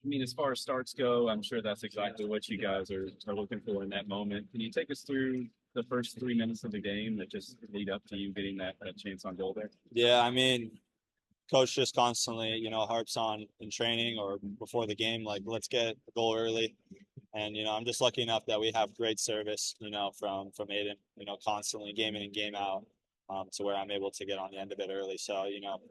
I mean, as far as starts go, I'm sure that's exactly what you guys are looking for in that moment. Can you take us through the first 3 minutes of the game that just lead up to you getting that chance on goal there? Yeah, I mean, coach just constantly, harps on in training or before the game, like let's get a goal early. And I'm just lucky enough that we have great service, from Aiden, constantly game in and game out, to where I'm able to get on the end of it early. So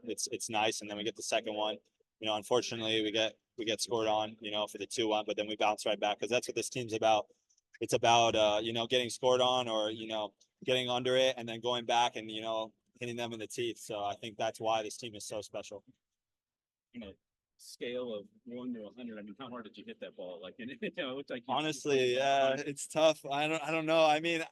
it's nice. And then we get the second one. Unfortunately, we get scored on, for the 2-1, but then we bounce right back because that's what this team's about. It's about getting scored on or getting under it and then going back and hitting them in the teeth. So I think that's why this team is so special. You know, scale of 1 to 100. I mean, how hard did you hit that ball? Like, and it looked like you put the Honestly, ball yeah, on. it's tough. I don't know. I mean,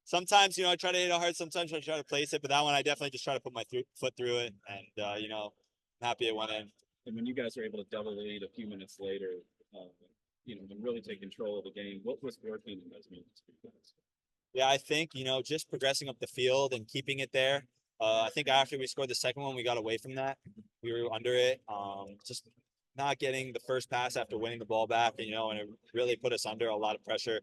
sometimes I try to hit it hard. Sometimes I try to place it, but that one I definitely just try to put my foot through it, and I'm happy it went in. And when you guys were able to double lead a few minutes later, uh, and really take control of the game, what was working in those minutes for you guys? Yeah, I think just progressing up the field and keeping it there. I think after we scored the second one, we got away from that. We were under it. Just not getting the first pass after winning the ball back, and it really put us under a lot of pressure.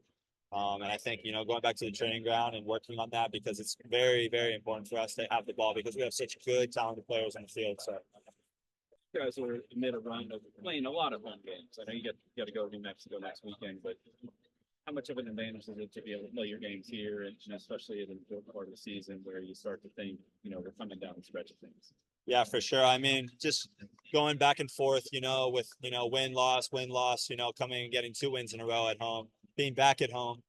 And I think, going back to the training ground and working on that because it's very, very important for us to have the ball because we have such good, talented players on the field. So, You guys are amid a run of playing a lot of home games. I know you got to go to New Mexico next weekend, but how much of an advantage is it to be able to play your games here, and especially in the important part of the season where you start to think, we're coming down the stretch of things. yeah, for sure. I mean, just going back and forth, with, win, loss, coming and getting 2 wins in a row at home, being back at home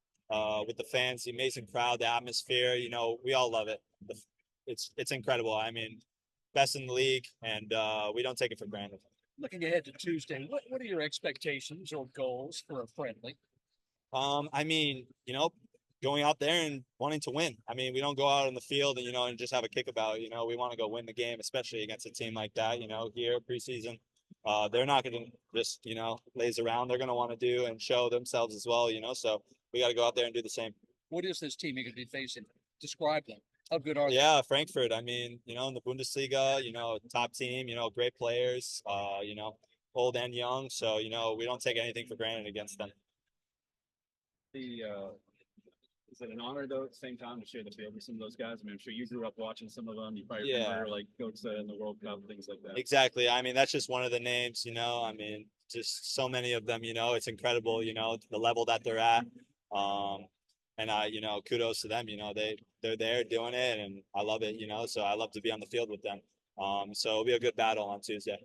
with the fans, the amazing crowd, the atmosphere, we all love it. It's incredible. I mean, best in the league, and we don't take it for granted. Looking ahead to Tuesday, what are your expectations or goals for a friendly? I mean, going out there and wanting to win. I mean, we don't go out on the field and and just have a kickabout. We want to go win the game, especially against a team like that. Here preseason, they're not going to just laze around. They're going to want to do and show themselves as well. So we got to go out there and do the same. What is this team you're going to be facing? Describe them. How good are they? Yeah, Frankfurt. I mean, in the Bundesliga, top team. Great players. Old and young. So we don't take anything for granted against them. The Is it an honor though at the same time to share the field with some of those guys? I mean, I'm sure you grew up watching some of them. You probably Yeah. remember like Goetze in the World Cup, things like that. Exactly. I mean, that's just one of the names, I mean, just so many of them, it's incredible, the level that they're at. And kudos to them, they're there doing it and I love it, so I love to be on the field with them. So it'll be a good battle on Tuesday.